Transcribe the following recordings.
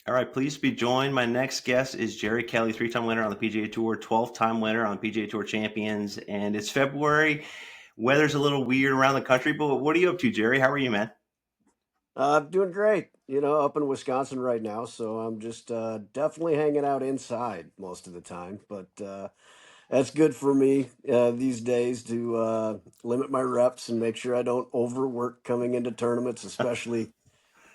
All right, please be joined. My next guest is Jerry Kelly, three-time winner on the PGA Tour, 12-time winner on PGA Tour Champions, and it's February. Weather's a little weird around the country, but what are you up to, Jerry? How are you, man? Doing great. Up in Wisconsin right now, so I'm just definitely hanging out inside most of the time. But that's good for me these days to limit my reps and make sure I don't overwork coming into tournaments. Especially,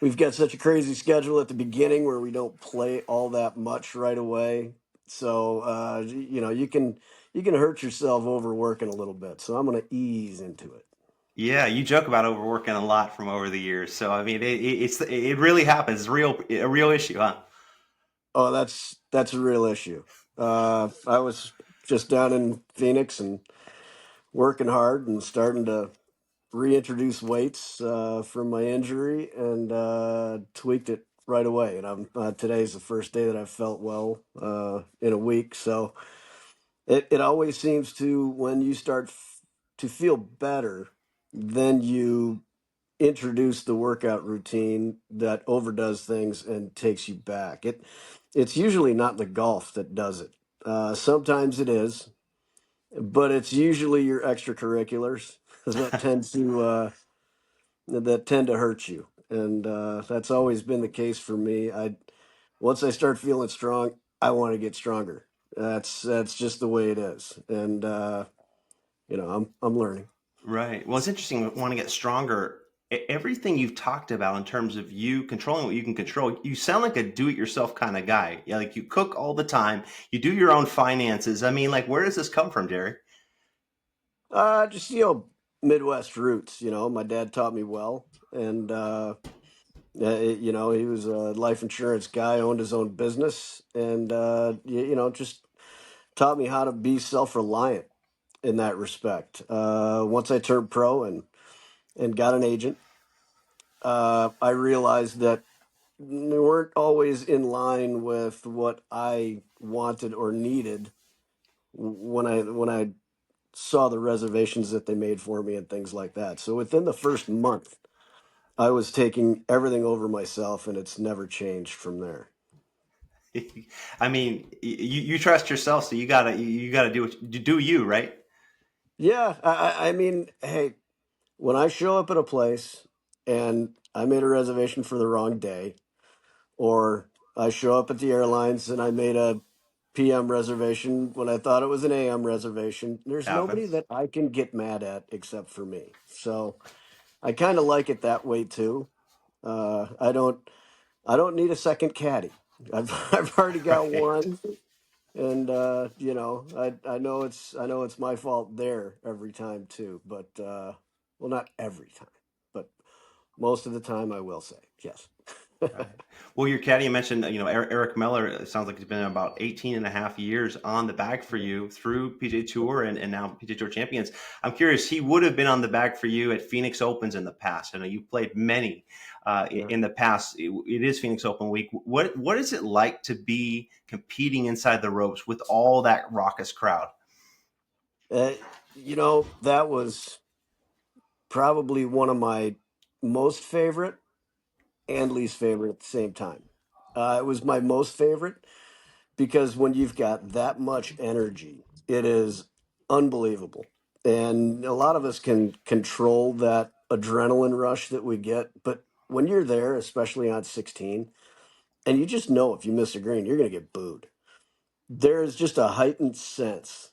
we've got such a crazy schedule at the beginning where we don't play all that much right away. So you can hurt yourself overworking a little bit. So I'm going to ease into it. Yeah, you joke about overworking a lot from over the years, so I mean, it really happens. It's a real issue, huh? Oh, that's a real issue. I was just down in Phoenix and working hard and starting to reintroduce weights from my injury and tweaked it right away. And I'm today's the first day that I've felt well in a week. So it always seems to when you start to feel better, then you introduce the workout routine that overdoes things and takes you back. It's usually not the golf that does it. Sometimes it is, but it's usually your extracurriculars that tend to hurt you, and that's always been the case for me. I Once I start feeling strong, I want to get stronger. That's just the way it is, and I'm learning. Right. Well, it's interesting. Want to get stronger. Everything you've talked about in terms of you controlling what you can control, you sound like a do-it-yourself kind of guy. Yeah, like you cook all the time. You do your own finances. I mean, like, where does this come from, Jerry? Just Midwest roots. My dad taught me well, and he was a life insurance guy, owned his own business, and just taught me how to be self-reliant in that respect. Once I turned pro and got an agent, I realized that we weren't always in line with what I wanted or needed when I saw the reservations that they made for me and things like that. So within the first month, I was taking everything over myself, and it's never changed from there. I mean, you trust yourself, so you gotta do you, right? Yeah, I mean, hey, when I show up at a place and I made a reservation for the wrong day, or I show up at the airlines and I made a PM reservation when I thought it was an AM reservation, there's nobody Happens. that I can get mad at except for me. So I kind of like it that way too. Uh, I don't I don't need a second caddy. I've I've already got Right. one, and I know it's my fault there every time too. But well, not every time, but most of the time, I will say yes. Right. Well, your caddy, you mentioned, Eric Miller, it sounds like it's been about 18 and a half years on the bag for you through PGA Tour and now PGA Tour Champions. I'm curious, he would have been on the bag for you at Phoenix Opens in the past. I know you've played many Yeah. in the past. It is Phoenix Open week. What is it like to be competing inside the ropes with all that raucous crowd? Uh, that was probably one of my most favorite and least favorite at the same time. It was my most favorite because when you've got that much energy, it is unbelievable. And a lot of us can control that adrenaline rush that we get, but when you're there, especially on 16, and you just know if you miss a green, you're going to get booed. There is just a heightened sense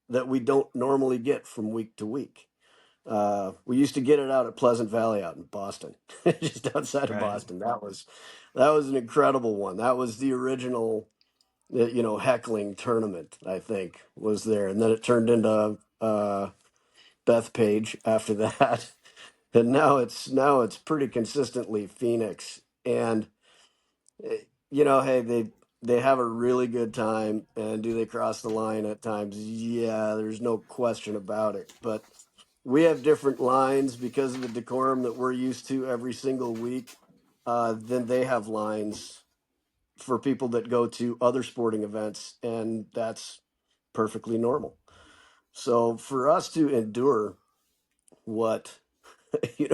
that we don't normally get from week to week. We used to get it out at Pleasant Valley out in Boston, just outside of Right. Boston. That was an incredible one. That was the original heckling tournament, I think, was there. And then it turned into Beth Page after that. And now it's pretty consistently Phoenix. And hey, they have a really good time. And do they cross the line at times? Yeah, there's no question about it. But we have different lines because of the decorum that we're used to every single week. Then they have lines for people that go to other sporting events, and that's perfectly normal. So for us to endure what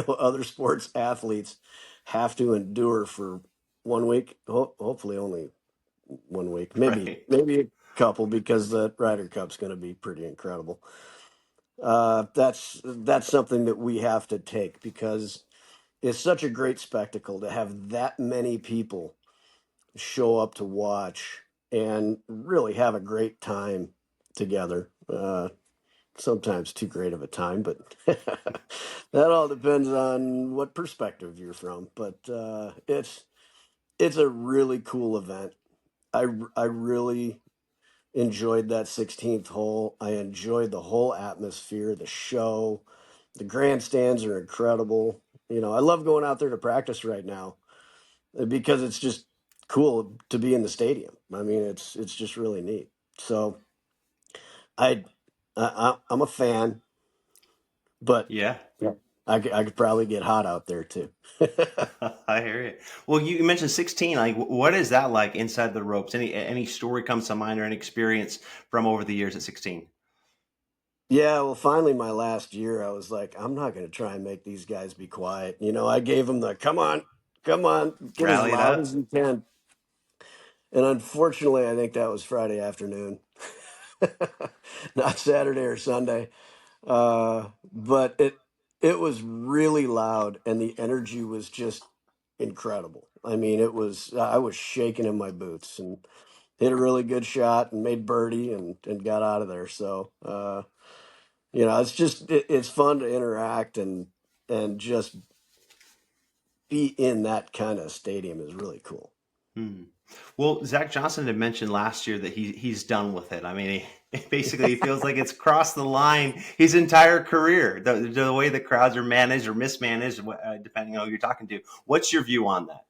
other sports athletes have to endure for 1 week. Hopefully, only 1 week. Maybe Right. maybe a couple because the Ryder Cup's going to be pretty incredible. That's something that we have to take because it's such a great spectacle to have that many people show up to watch and really have a great time together. Sometimes too great of a time, but that all depends on what perspective you're from. But it's a really cool event. I really enjoyed that 16th hole. I enjoyed the whole atmosphere, the show. The grandstands are incredible. I love going out there to practice right now because it's just cool to be in the stadium. I mean, it's just really neat. So I, I'm a fan, but Yeah. yeah, I could probably get hot out there too. I hear you. Well, you mentioned 16. Like, what is that like inside the ropes? Any story comes to mind or any experience from over the years at 16? Yeah, well, finally, my last year, I was like, I'm not going to try and make these guys be quiet. I gave them the come on, get as Rally it loud as up. you can. And unfortunately, I think that was Friday afternoon, not Saturday or Sunday. But it was really loud, and the energy was just incredible. I mean, I was shaking in my boots and hit a really good shot and made birdie and got out of there. So it's fun to interact and just be in that kind of stadium is really cool. Hmm. Well, Zach Johnson had mentioned last year that he's done with it. I mean, basically he feels like it's crossed the line his entire career. The way the crowds are managed or mismanaged, depending on who you're talking to. What's your view on that?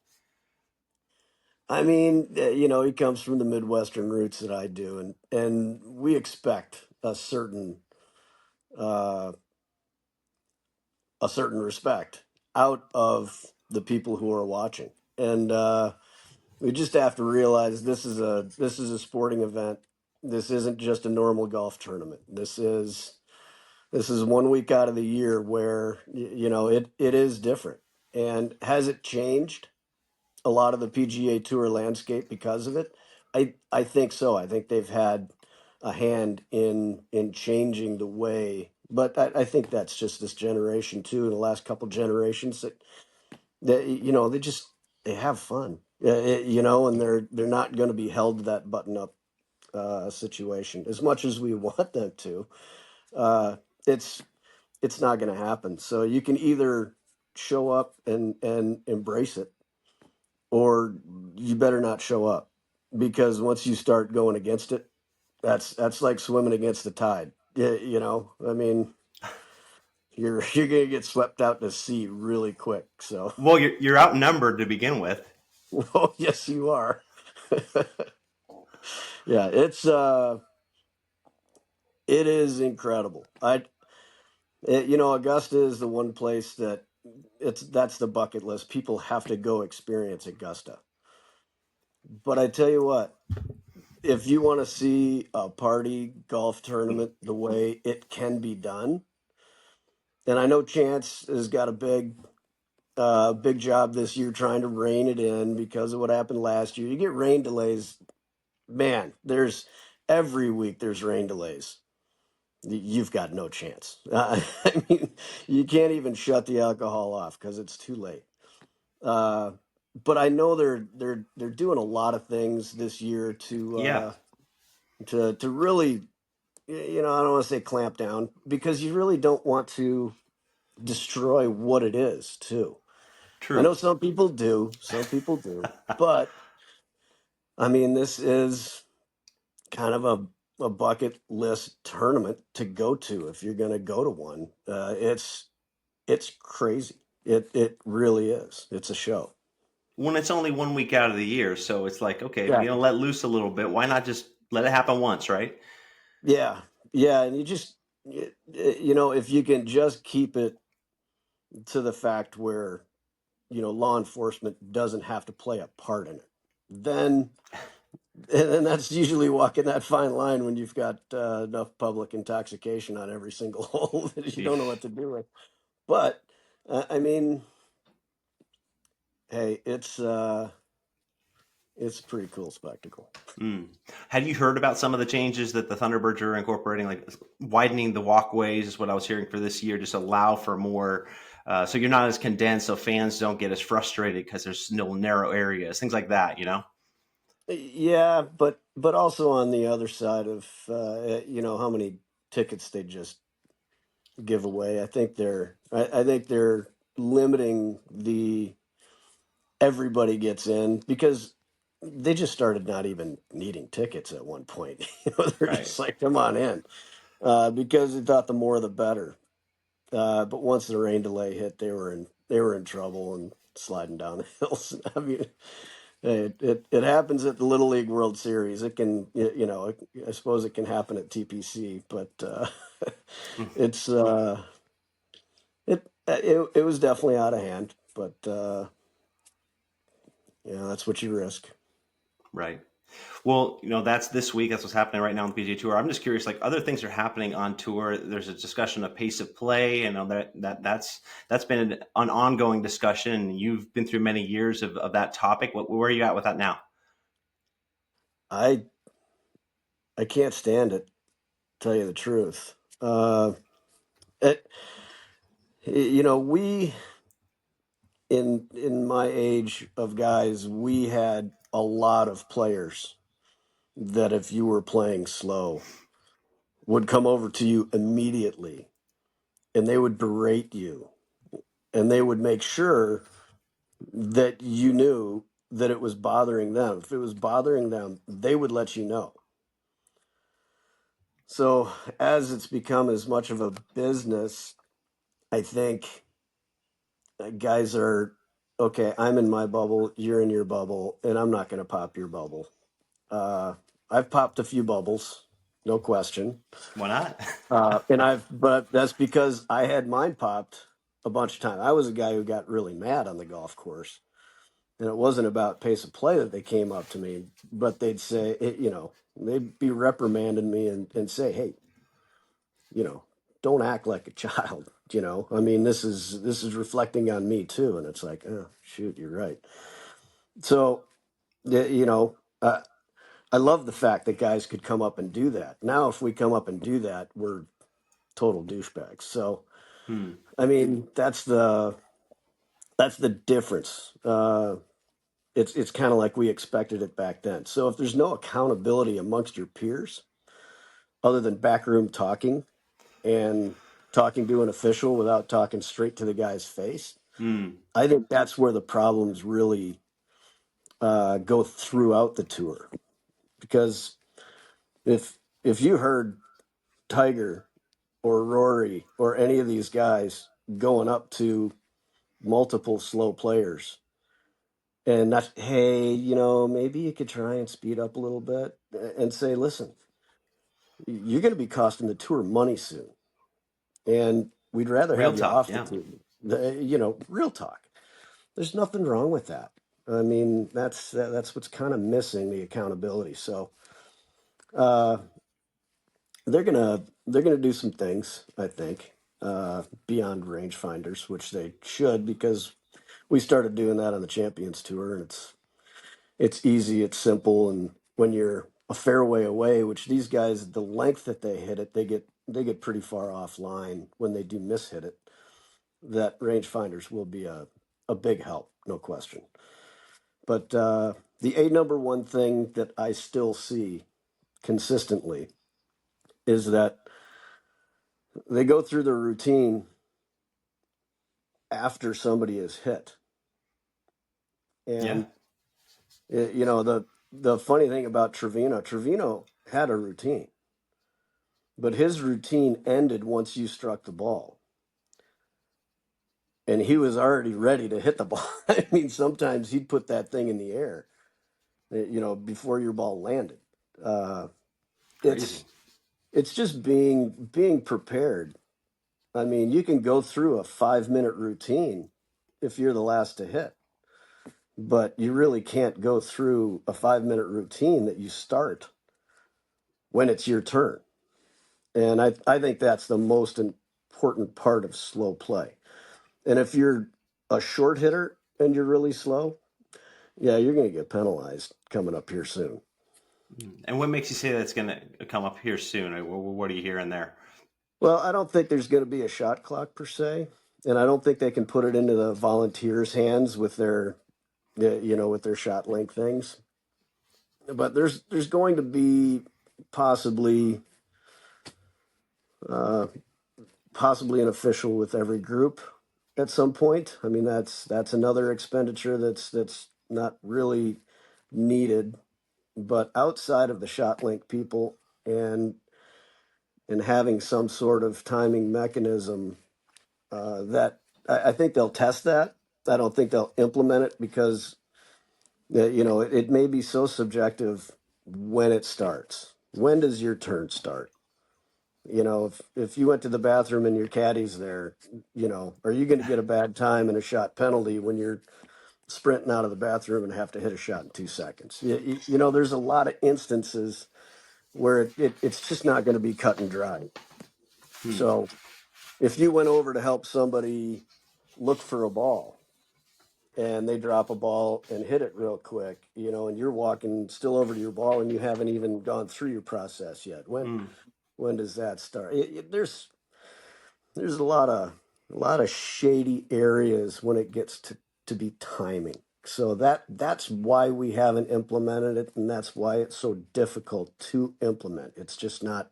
I mean, he comes from the Midwestern roots that I do, and we expect uh, a certain respect out of the people who are watching, and we just have to realize this is a sporting event. This isn't just a normal golf tournament. This is 1 week out of the year where it is different. And has it changed a lot of the PGA Tour landscape because of it? I think so. I think they've had a hand in changing the way, but I think that's just this generation too. In the last couple generations, that they have fun, and they're not going to be held to that button up situation as much as we want them to. Uh, it's it's not going to happen. So you can either show up and embrace it, or you better not show up because once you start going against it, that's like swimming against the tide. Yeah, I mean, you're going to get swept out to sea really quick. So, Well, you're outnumbered to begin with. oh yes, you are. Yeah, it is incredible. Augusta is the one place that that's the bucket list. People have to go experience Augusta. But I tell you what, if you want to see a party golf tournament the way it can be done, and I know Chance has got a big job this year trying to rein it in because of what happened last year. You get rain delays, man. There's every week there's rain delays. You've got no chance. I mean, you can't even shut the alcohol off because it's too late. Uh, but I know they're doing a lot of things this year Yeah, to really, I don't want to say clamp down because you really don't want to destroy what it is too. I true. know some people do, but I mean, this is kind of a bucket list tournament to go to if you're going to go to one. It's crazy. It really is. It's a show. When it's only 1 week out of the year, so it's like, okay, if Yeah, you're gonna let loose a little bit, why not just let it happen once, right? yeah, yeah. And if you can just keep it to the fact where law enforcement doesn't have to play a part in it, then and that's usually walking that fine line when you've got enough public intoxication on every single hole that you don't know what to do with. But I mean, hey, it's it's a pretty cool spectacle. Mm. Have you heard about some of the changes that the Thunderbirds are incorporating, like widening the walkways is what I was hearing for this year, just allow for more, so you're not as condensed, so fans don't get as frustrated because there's no narrow areas, things like that, you know? Yeah, but also on the other side of how many tickets they just give away. I think they're limiting the everybody gets in because they just started not even needing tickets at one point. They're Right. just like, come on in, because they thought the more the better. But once the rain delay hit, they were in trouble and sliding down the hills. I mean, it happens at the Little League World Series. It can I suppose it can happen at TPC, but Mm. it's it was definitely out of hand. But that's what you risk. Right. Well, that's this week. That's what's happening right now on the PGA Tour. I'm just curious, like other things are happening on tour. There's a discussion of pace of play. I know that's been an ongoing discussion. You've been through many years of that topic. Where are you at with that now? I I can't stand it. Tell you the truth. It, we in my age of guys, we had a lot of players that if you were playing slow would come over to you immediately and they would berate you and they would make sure that you knew that it was bothering them. If it was bothering them, they would let you know. So as it's become as much of a business, I think guys are okay. I'm in my bubble, you're in your bubble, and I'm not going to pop your bubble. Uh, I've popped a few bubbles, no question. Why not? But that's because I had mine popped a bunch of times. I was a guy who got really mad on the golf course, and it wasn't about pace of play that they came up to me, but they'd say, they'd be reprimanding me and say, hey, you know, don't act like a child. I mean, this is reflecting on me too, and it's like, oh shoot, you're right. So, you know, I love the fact that guys could come up and do that. Now, if we come up and do that, we're total douchebags. So, Hmm. I mean, that's the difference. It's kind of like we expected it back then. So if there's no accountability amongst your peers, other than backroom talking and talking to an official without talking straight to the guy's face, Hmm. I think that's where the problems really go throughout the tour. Because if you heard Tiger or Rory or any of these guys going up to multiple slow players and not, hey, maybe you could try and speed up a little bit and say, listen, you're going to be costing the tour money soon, and we'd rather Real have you talk. off the Yeah. tour. Real talk. There's nothing wrong with that. I mean, that's what's kind of missing, the accountability. So uh, they're gonna do some things, I think, beyond rangefinders, which they should, because we started doing that on the Champions Tour, and it's easy, it's simple, and when you're a fairway away, which these guys, the length that they hit it, they get pretty far offline when they do miss hit it. That rangefinders will be a big help, no question. But the number one thing that I still see consistently is that they go through their routine after somebody is hit. Yeah. And the funny thing about Trevino had a routine, but his routine ended once you struck the ball, and he was already ready to hit the ball. I mean, sometimes he'd put that thing in the air, before your ball landed. Uh, Crazy. it's it's just being prepared. I mean, you can go through a 5-minute routine if you're the last to hit, but you really can't go through a 5-minute routine that you start when it's your turn. And I think that's the most important part of slow play. And if you're a short hitter and you're really slow, Yeah, you're going to get penalized coming up here soon. And what makes you say that's going to come up here soon? What are you hearing there? Well, I don't think there's going to be a shot clock per se, and I don't think they can put it into the volunteers' hands with their, with their shot length things. But there's going to be possibly uh, possibly an official with every group at some point. I mean, that's another expenditure that's not really needed. But outside of the shot link people and having some sort of timing mechanism, that I think they'll test that. I don't think they'll implement it because it may be so subjective when it starts. When does your turn start? If you went to the bathroom and your caddy's there, are you going to get a bad time and a shot penalty when you're sprinting out of the bathroom and have to hit a shot in 2 seconds? There's a lot of instances where it's just not going to be cut and dry. Hmm. So if you went over to help somebody look for a ball and they drop a ball and hit it real quick, and you're walking still over to your ball and you haven't even gone through your process yet. Hmm. When does that start? There's a lot of shady areas when it gets to be timing. So that's why we haven't implemented it, and that's why it's so difficult to implement. It's just not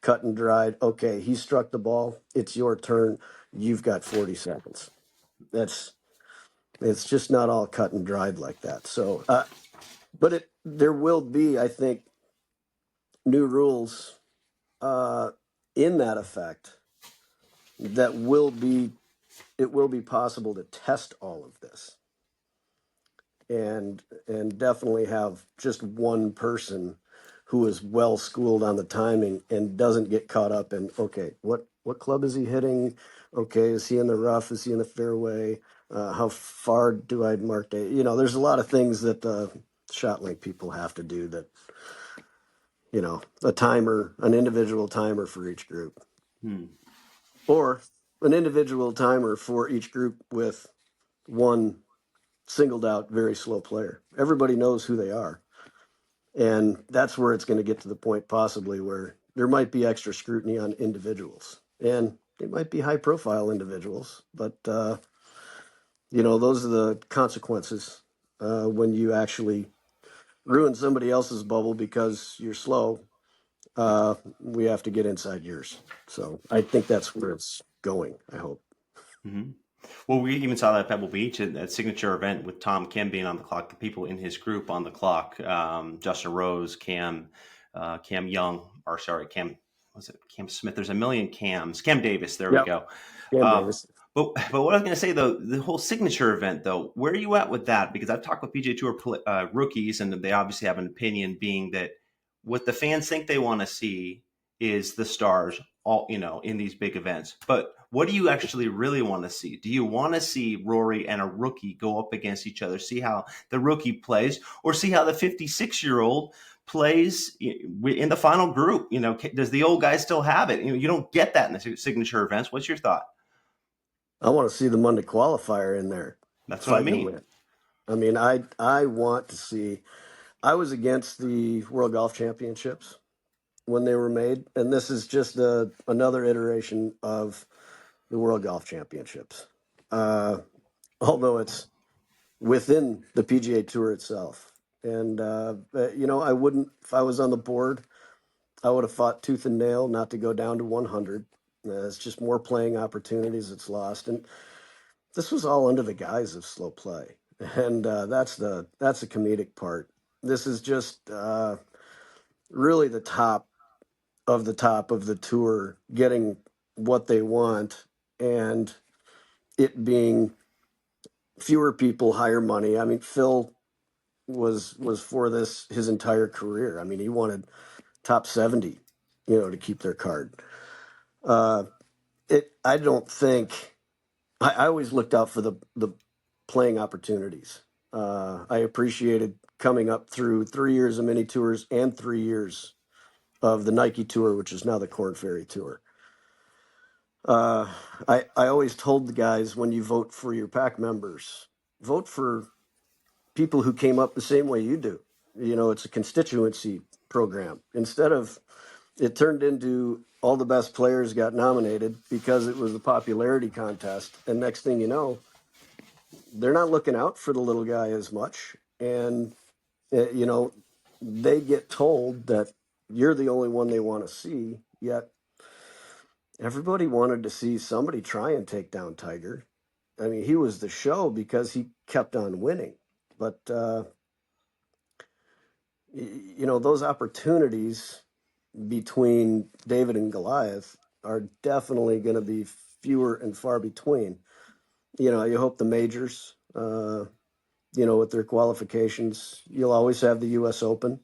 cut and dried. Okay, he struck the ball. It's your turn. You've got 40 seconds. That's It's just not all cut and dried like that. So, but there will be, I think, new rules uh, in that effect that it will be possible to test all of this and definitely have just one person who is well schooled on the timing and doesn't get caught up in, okay, what club is he hitting? Okay, is he in the rough? Is he in the fairway? How far do I mark day? There's a lot of things that the shot link people have to do that, an individual timer for each group, Hmm. or an individual timer for each group with one singled out very slow player. Everybody knows who they are. And that's where it's going to get to the point possibly where there might be extra scrutiny on individuals. And they might be high profile individuals, but those are the consequences when you actually ruin somebody else's bubble because you're slow. We have to get inside yours. So I think that's where it's going, I hope. Hmm. Well, we even saw that at Pebble Beach at that signature event with Tom Kim being on the clock, the people in his group on the clock, Justin Rose, Cam Young, or sorry, was it Cam Smith? There's a million Cams. Cam Davis, there we Yep. go. Cam Uh, Davis. but what I was going to say though, the whole signature event though, where are you at with that? Because I've talked with PGA Tour rookies, and they obviously have an opinion, being that what the fans think they want to see is the stars all in these big events. But what do you actually really want to see? Do you want to see Rory and a rookie go up against each other, see how the rookie plays, or see how the 56-year-old plays in the final group? Does the old guy still have it? You don't get that in the signature events. What's your thought? I want to see the Monday qualifier in there That's what I fighting to mean. win. I mean, I want to see. I was against the World Golf Championships when they were made, and this is just another iteration of the World Golf Championships. Uh, Although it's within the PGA Tour itself, and I wouldn't, if I was on the board, I would have fought tooth and nail not to go down to 100. It's just more playing opportunities it's lost, and this was all under the guise of slow play, and that's the comedic part. This is just really the top of the tour getting what they want, and it being fewer people, higher money. I mean, Phil was for this his entire career. I mean, he wanted top 70, to keep their card. Uh, I don't think I always looked out for the playing opportunities. I appreciated coming up through 3 years of mini tours and 3 years of the Nike Tour, which is now the Corn Ferry Tour. Uh, I always told the guys, when you vote for your pack members, vote for people who came up the same way you do. It's a constituency program. Instead of it turned into all the best players got nominated because it was a popularity contest, and next thing you know, they're not looking out for the little guy as much, and you know, they get told that you're the only one they want to see, yet everybody wanted to see somebody try and take down Tiger. I mean, he was the show because he kept on winning. But, those opportunities between David and Goliath are definitely going to be fewer and far between. You hope the majors, with their qualifications, you'll always have the U.S. Open,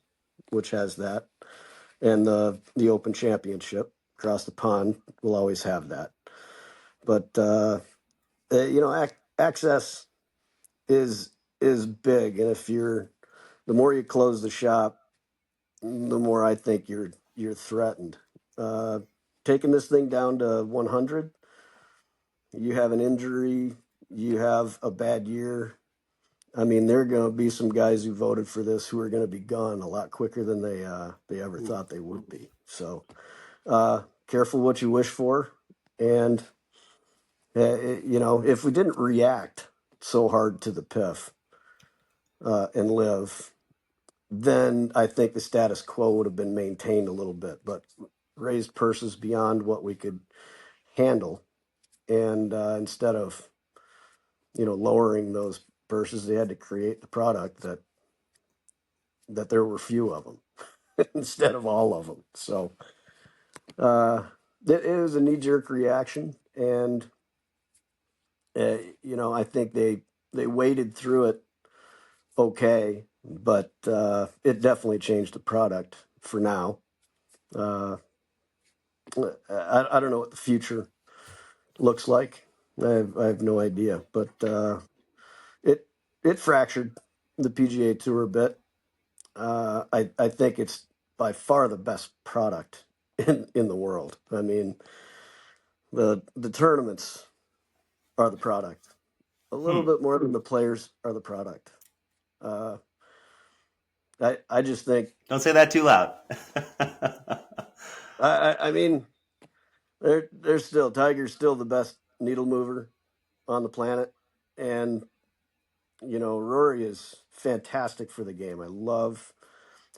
which has that, and the Open Championship across the pond will always have that. But access is big, and the more you close the shop, the more I think you're threatened. Uh, Taking this thing down to 100, you have an injury, you have a bad year. I mean, there are going to be some guys who voted for this who are going to be gone a lot quicker than they ever thought they would be. So, careful what you wish for, and if we didn't react so hard to the PIF and live, then I think the status quo would have been maintained a little bit, but raised purses beyond what we could handle, and instead of lowering those purses, they had to create the product that there were few of them instead of all of them. So uh, it was a knee-jerk reaction, and I think they waded through it okay, but it definitely changed the product for now. Uh, I don't know what the future looks like. I have no idea, but it it fractured the PGA Tour a bit. I think it's by far the best product in the world. I mean, the tournaments are the product. A little Hmm. bit more than the players are the product. Uh, I just think Don't say that too loud. I mean they're still Tiger's still the best needle mover on the planet, and Rory is fantastic for the game. I love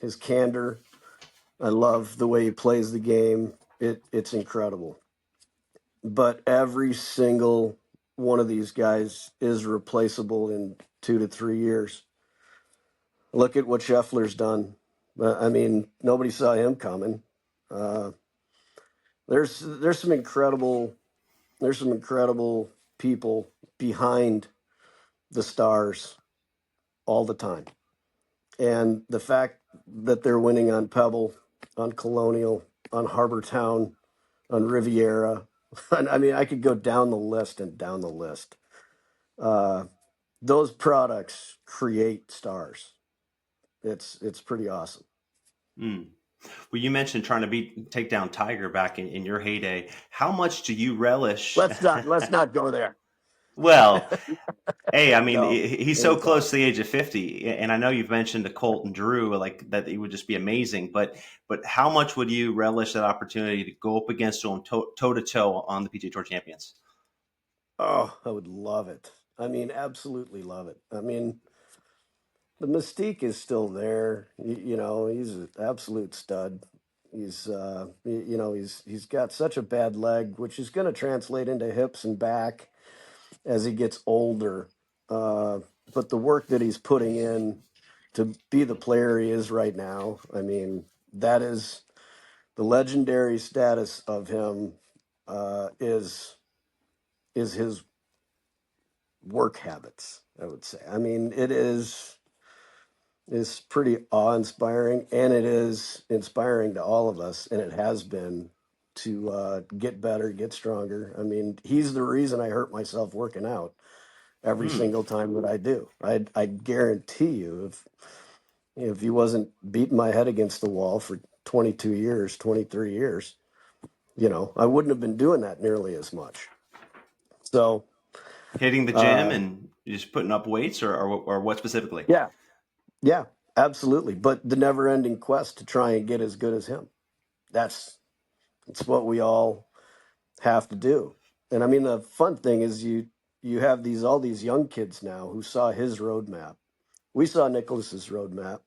his candor. I love the way he plays the game. It's incredible. But every single one of these guys is replaceable in 2 to 3 years. Look at what Scheffler's done. I mean, nobody saw him coming. Uh, there's some incredible people behind the stars all the time, and the fact that they're winning on Pebble, on Colonial, on Harbor Town, on Riviera. I mean, I could go down the list and down the list. Uh, those products create stars. It's pretty awesome. Hmm. Well, you mentioned trying to take down Tiger back in your heyday. How much do you relish? Let's not go there. Well, hey, I mean, No, he's so it's close to awesome. the age of 50, and I know you've mentioned the Colt and Drew, like that it would just be amazing. But how much would you relish that opportunity to go up against him toe to toe on the PGA Tour Champions? Oh, I would love it. I mean, absolutely love it. I mean, the mystique is still there. He's an absolute stud. He's got such a bad leg, which is going to translate into hips and back as he gets older. Uh, but the work that he's putting in to be the player he is right now, I mean, that is the legendary status of him. Is his work habits, I would say. I mean, it is pretty awe-inspiring, and it is inspiring to all of us, and it has been to get better, get stronger. I mean, he's the reason I hurt myself working out every Hmm. single time that I do. I guarantee you, if he wasn't beating my head against the wall for 22 years, 23 years, I wouldn't have been doing that nearly as much. So, Hitting the gym uh, and You just putting up weights, or what specifically? Yeah, yeah, absolutely. But the never-ending quest to try and get as good as him. That's it's what we all have to do. And I mean, the fun thing is you have these all these young kids now who saw his roadmap. We saw Nicholas's roadmap.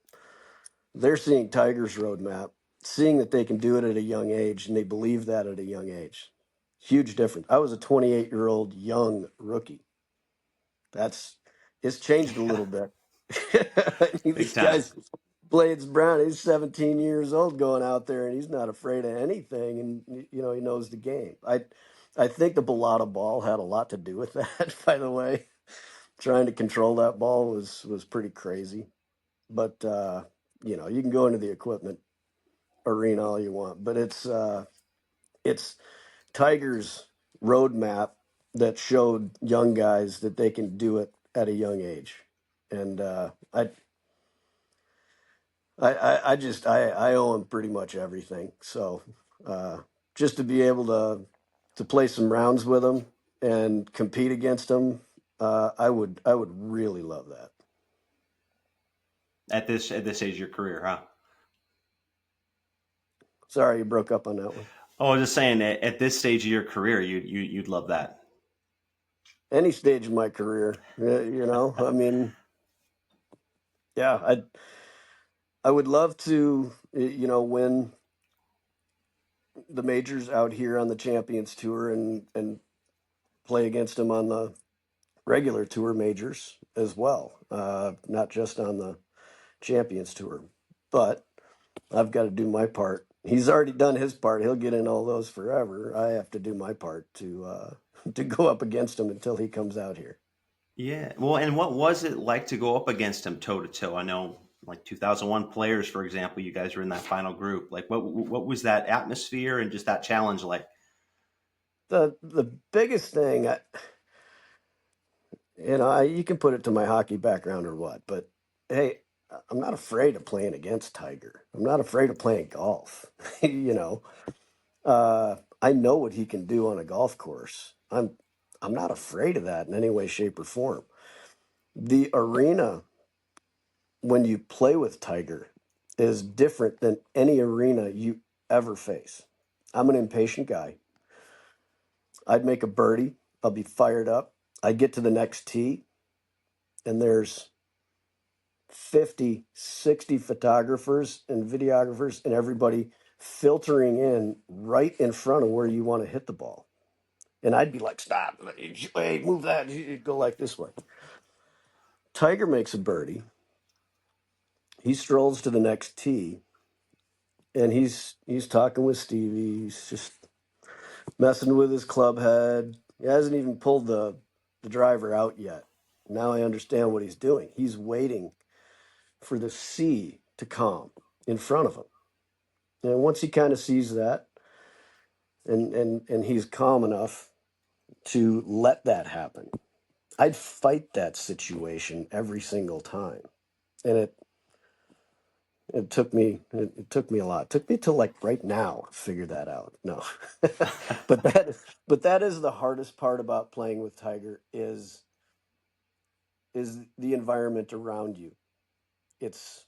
They're seeing Tiger's roadmap, seeing that they can do it at a young age, and they believe that at a young age. Huge difference. I was a 28-year-old young rookie. That's it's changed a little bit. I mean, Big this time. guy's Blades Brown. He's 17 years old going out there, and he's not afraid of anything. And he knows the game. I think the Bellata ball had a lot to do with that. By the way, trying to control that ball was pretty crazy. But you can go into the equipment arena all you want, but it's Tiger's roadmap that showed young guys that they can do it at a young age, and I owe him pretty much everything. So just to be able to play some rounds with him and compete against him, I would really love that. At this age of your career, huh? Sorry, you broke up on that one. Oh, I was just saying, at this stage of your career, you'd love that. Any stage of my career, I mean, yeah, I would love to, win the majors out here on the Champions Tour and play against him on the regular tour majors as well, not just on the Champions Tour. But I've got to do my part. He's already done his part. He'll get in all those forever. I have to do my part to to go up against him until he comes out here. Yeah. Well, and what was it like to go up against him toe to toe? I know, like 2001 players, for example, you guys were in that final group. Like, what was that atmosphere and just that challenge like? The biggest thing, you can put it to my hockey background or what, but hey, I'm not afraid of playing against Tiger. I'm not afraid of playing golf. I know what he can do on a golf course. I'm not afraid of that in any way, shape, or form. The arena when you play with Tiger is different than any arena you ever face. I'm an impatient guy. I'd make a birdie. I'll be fired up. I get to the next tee, and there's 50, 60 photographers and videographers and everybody filtering in right in front of where you want to hit the ball. And I'd be like, stop, hey, move that, go like this way. Tiger makes a birdie. He strolls to the next tee, and he's talking with Stevie. He's just messing with his club head. He hasn't even pulled the driver out yet. Now I understand what he's doing. He's waiting for the sea to calm in front of him. And once he kind of sees that, and he's calm enough to let that happen, I'd fight that situation every single time. And it took me a lot. It took me till like right now to figure that out. No. but that is the hardest part about playing with Tiger is the environment around you. It's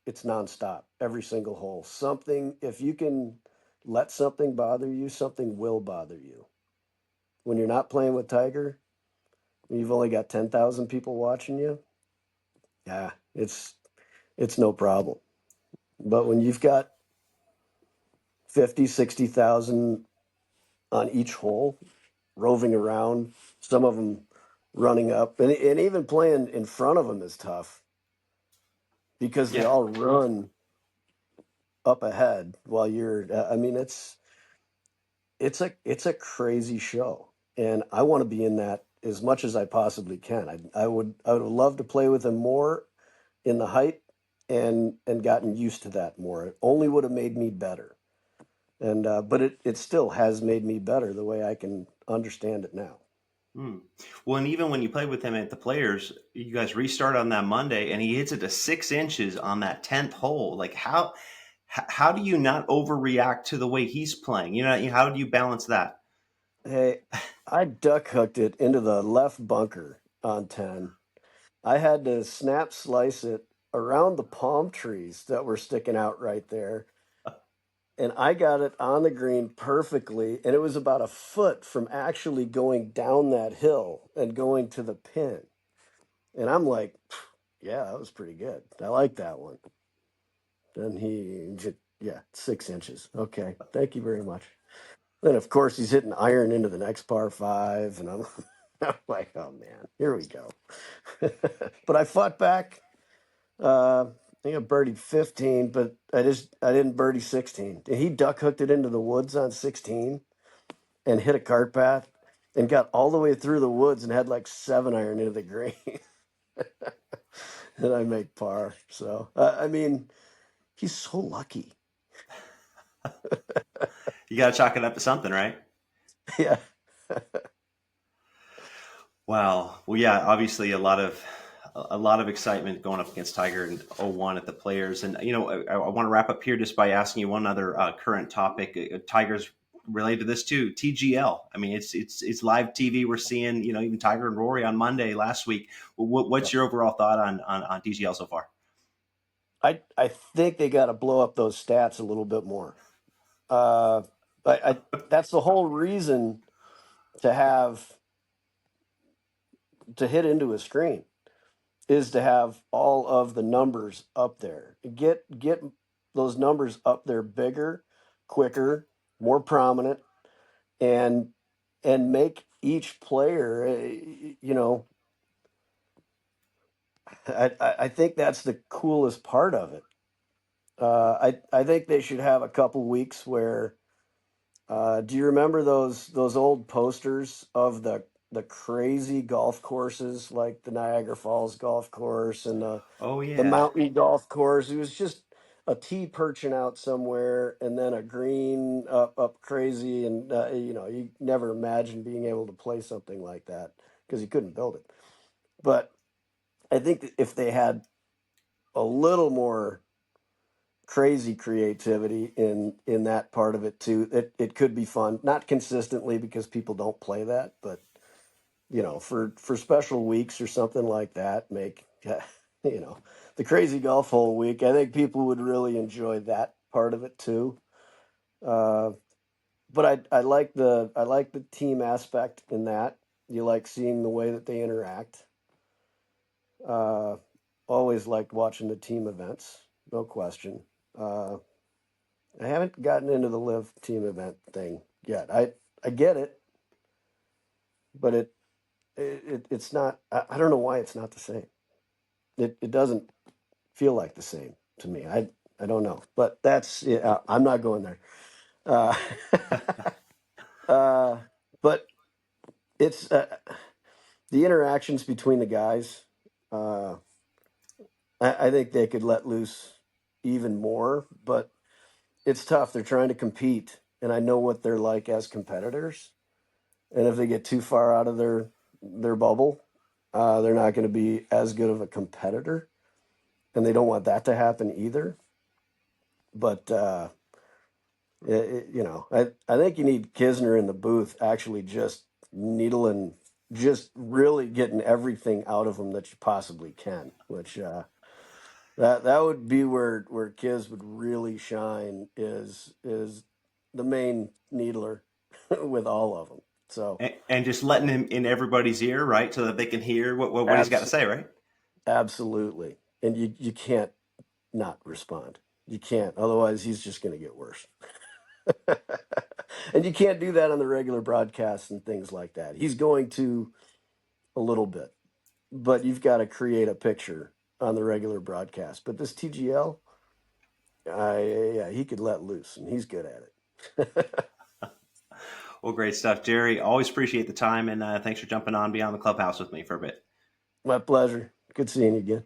it's nonstop, every single hole. Something, if you can let something bother you, something will bother you. When you're not playing with Tiger, you've only got 10,000 people watching you. Yeah, it's no problem. But when you've got 50, 60,000 on each hole, roving around, some of them running up, and even playing in front of them is tough because they Yeah. all run up ahead while you're. I mean, it's a crazy show, and I want to be in that as much as I possibly can. I would love to play with him more in the height and gotten used to that more. It only would have made me better, and but it still has made me better the way I can understand it now. Hmm. Well, and even when you play with him at the Players, you guys restart on that Monday, and he hits it to 6 inches on that 10th hole. Like, how do you not overreact to the way he's playing? How do you balance that? Hey, I duck hooked it into the left bunker on 10. I had to snap slice it around the palm trees that were sticking out right there. And I got it on the green perfectly. And it was about a foot from actually going down that hill and going to the pin. And I'm like, yeah, that was pretty good. I like that one. Then yeah, 6 inches. Okay. Thank you very much. Then, of course, he's hitting iron into the next par five. And I'm, I'm like, oh, man, here we go. But I fought back. I think I birdied 15, but I didn't birdie 16. He duck hooked it into the woods on 16 and hit a cart path and got all the way through the woods and had like 7 iron into the green. And I make par. So I mean, he's so lucky. You got to chalk it up to something, right? Yeah. Wow. Well, yeah, obviously a lot of excitement going up against Tiger in '01 at the Players. And I want to wrap up here just by asking you one other current topic. Tiger's related to this too. TGL. I mean, it's live TV. We're seeing even Tiger and Rory on Monday last week. What's your overall thought on TGL so far? I think they got to blow up those stats a little bit more. Uh, I that's the whole reason to hit into a screen is to have all of the numbers up there. Get those numbers up there bigger, quicker, more prominent, and make each player. I think that's the coolest part of it. I think they should have a couple weeks where. Do you remember those old posters of the crazy golf courses like the Niagara Falls golf course and Oh the yeah. mountain golf course? It was just a tee perching out somewhere and then a green up crazy, and you never imagined being able to play something like that because you couldn't build it. But I think that if they had a little more crazy creativity in that part of it too, it could be fun. Not consistently because people don't play that, but for special weeks or something like that, make the crazy golf hole week. I think people would really enjoy that part of it too. Uh, but I like the team aspect in that. You like seeing the way that they interact. Uh, Always liked watching the team events, no question. Uh, I haven't gotten into the live team event thing yet. I get it, but it's not. I don't know why it's not the same. It doesn't feel like the same to me. I don't know, but that's yeah, I'm not going there. Uh, uh, but it's the interactions between the guys. Uh, I think they could let loose even more, but it's tough. They're trying to compete, and I know what they're like as competitors. And if they get too far out of their bubble, they're not going to be as good of a competitor, and they don't want that to happen either. But I think you need Kisner in the booth actually just needling, just really getting everything out of them that you possibly can. Which that would be where Kiz would really shine is the main needler with all of them. So. And just letting him in everybody's ear, right, so that they can hear what he's got to say, right? Absolutely. And you can't not respond. You can't. Otherwise, he's just going to get worse. And you can't do that on the regular broadcasts and things like that. He's going to a little bit, but you've got to create a picture on the regular broadcast. But this TGL, yeah, he could let loose, and he's good at it. Well, great stuff, Jerry. Always appreciate the time, and thanks for jumping on Beyond the Clubhouse with me for a bit. My pleasure. Good seeing you again.